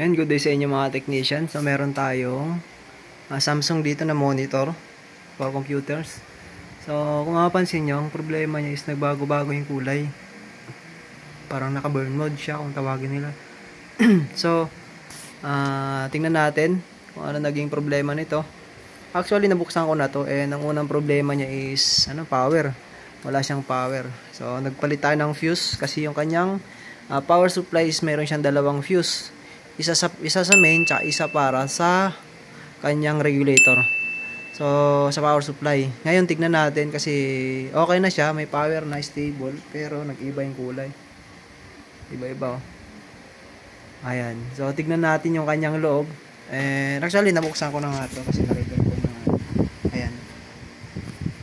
And good day sa inyo mga technician. So meron tayong Samsung dito na monitor for computers. So kung mapapansin nyo, ang problema niya is nagbago-bago yung kulay. Parang naka-burn mode siya kung tawagin nila. So tingnan natin kung ano naging problema nito. Actually nabuksan ko na to, and ang unang problema niya is power. Wala siyang power. So nagpalit tayo ng fuse kasi yung kanyang power supply is meron siyang dalawang fuse. Isa sa main, tsaka isa para sa kanyang regulator. So sa power supply. Ngayon tignan natin kasi okay na siya, may power na, stable, pero nag-iba yung kulay. Iba-iba oh. Ayan. So tignan natin yung kanyang loob. And actually nabuksan ko na nga ito kasi nakita ko na. Ayan.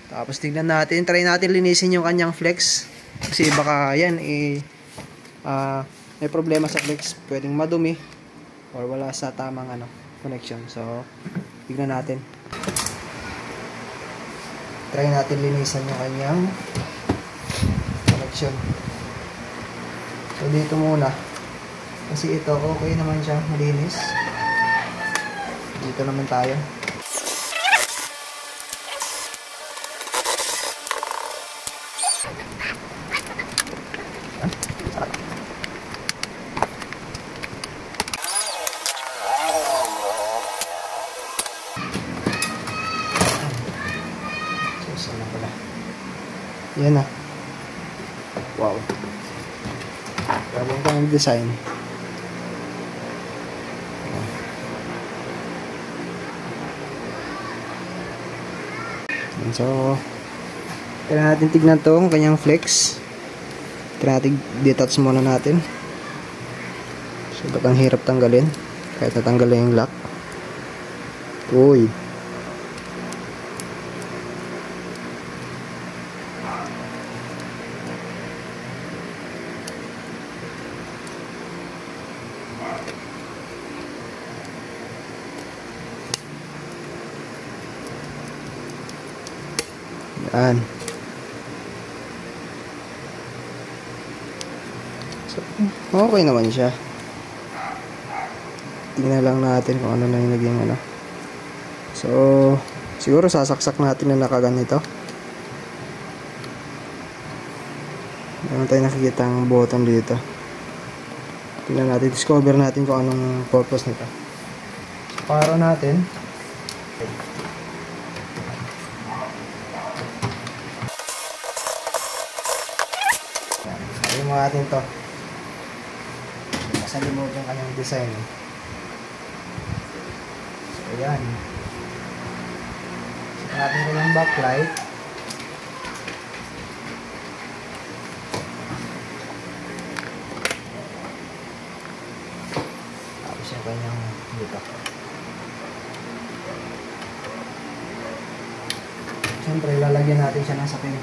Tapos tignan natin, try natin linisin yung kanyang flex. Kasi baka yan may problema sa flex, pwedeng madumi or wala sa tamang connection. So tignan natin. Try natin linisan yung kanyang connection. So dito muna. Kasi ito okay naman siya, malinis. Dito naman tayo. Yan na. Wow. Grabe yung design. So, kaya natin tignan to, kanyang flex. Kaya natin detach muna natin. So, ba't ang hirap tanggalin? Kahit natanggalin yung lock. Uy. Yan. So, okay naman siya. Tingnan lang natin kung ano na yung naging So, siguro sasaksak natin na nakaganito. Meron tayo nakikita ang button dito. Tingnan natin, discover natin kung anong purpose nito. So, paro natin. Ayun mo natin to. Kasalimot yung kanyang design. So, ayan. So, natin ko yung backlight. Tapos yung kanyang dito. Siyempre, lalagyan natin siya ng sapin.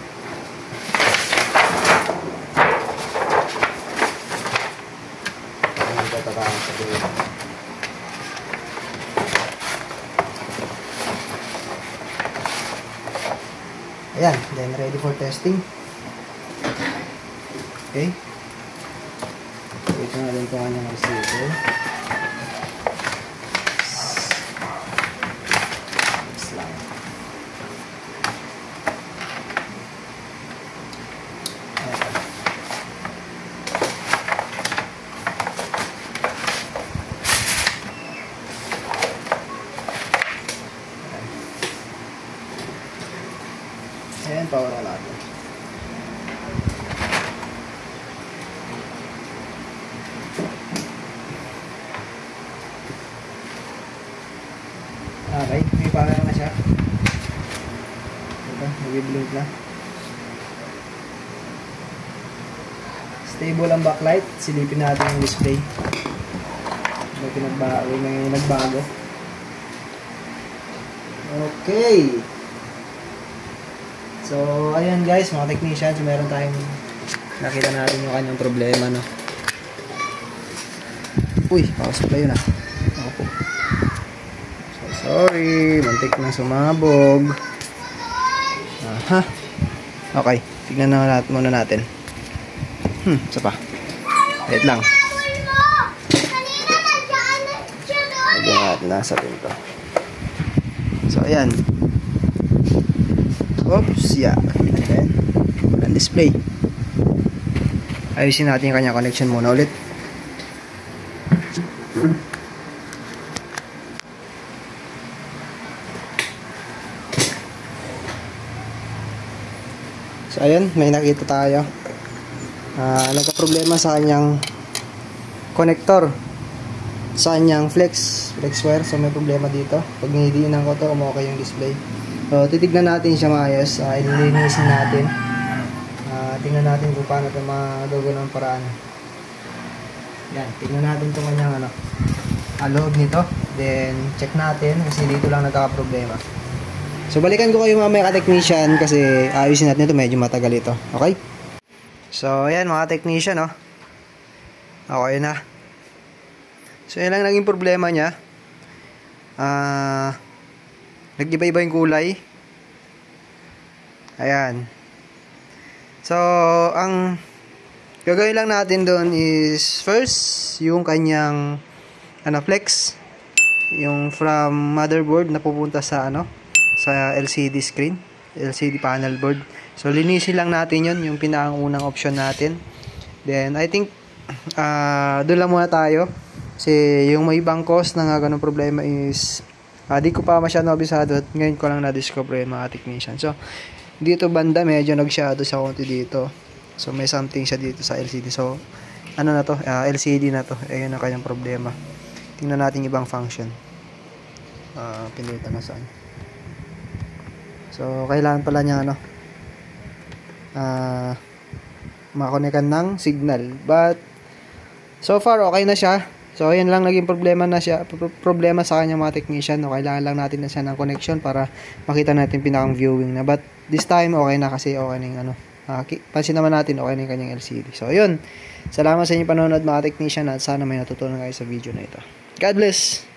Ayan, then ready for testing. Okay. Ito na rin ito kanyang receiver. Next lang. Ayan, power on natin. Okay, may power na siya. Ito, nag-blink na. Stable ang backlight. Silipin natin yung display. May nagbago. Okay. So, ayan guys, mga technicians, meron tayong nakita natin yung kanyang problema, no? Uy, power supply yun ah. Ako. So, sorry, mantik na sumabog. Aha. Okay, tignan na muna natin. Isa pa. Wait lang. natin nasa pinto. So, ayan. Oops, yeah. Ayan. Ang display. Ayusin natin yung kanyang connection muna ulit. So, ayan. May nakita tayo. Nagka-problema sa kanyang connector. Sa kanyang flex wire. So, may problema dito. Pag nilidiinan ko to, okay yung display. So, titignan natin siya maayos. Ililinisin natin. Tingnan natin kung paano ito magagawa ng paraan. Yan. Tingnan natin itong kanyang loob nito. Then, check natin kasi dito lang nagkaka-problema. So, balikan ko kayo mamaya ka-technician kasi ayusin natin ito. Medyo matagal ito. Okay? So, ayan mga technician, no? Okay na. So, yan lang naging problema niya. Nag-iba-iba yung kulay. Ayan. So, ang gagawin lang natin doon is first, yung kanyang flex. Yung from motherboard na pupunta sa sa LCD screen. LCD panel board. So, linisin lang natin yun. Yung pinakaunang option natin. Then, I think, doon lang muna tayo. Kasi yung may ibang cause na nga ganun problema is di ko pa masyado abisado at ngayon ko lang na-discover yung mga technician. So, dito banda medyo nag-shadow sa konti dito. So, may something siya dito sa LCD. So, ano na to? LCD na to. Ayun ang kanyang problema. Tingnan natin ibang function. Pinilitan na saan. So, kailangan pala niya makonekan ng signal. But, so far, okay na siya. So, ayan lang naging problema sa kanya mga technician. No? Kailangan lang natin na siya ng connection para makita natin pinakang viewing na. But, this time, okay na kasi okay na yung pansin naman natin, okay na yung kanyang LCD. So, ayun. Salamat sa inyong panonood mga technician at sana may natutunan kayo sa video na ito. God bless!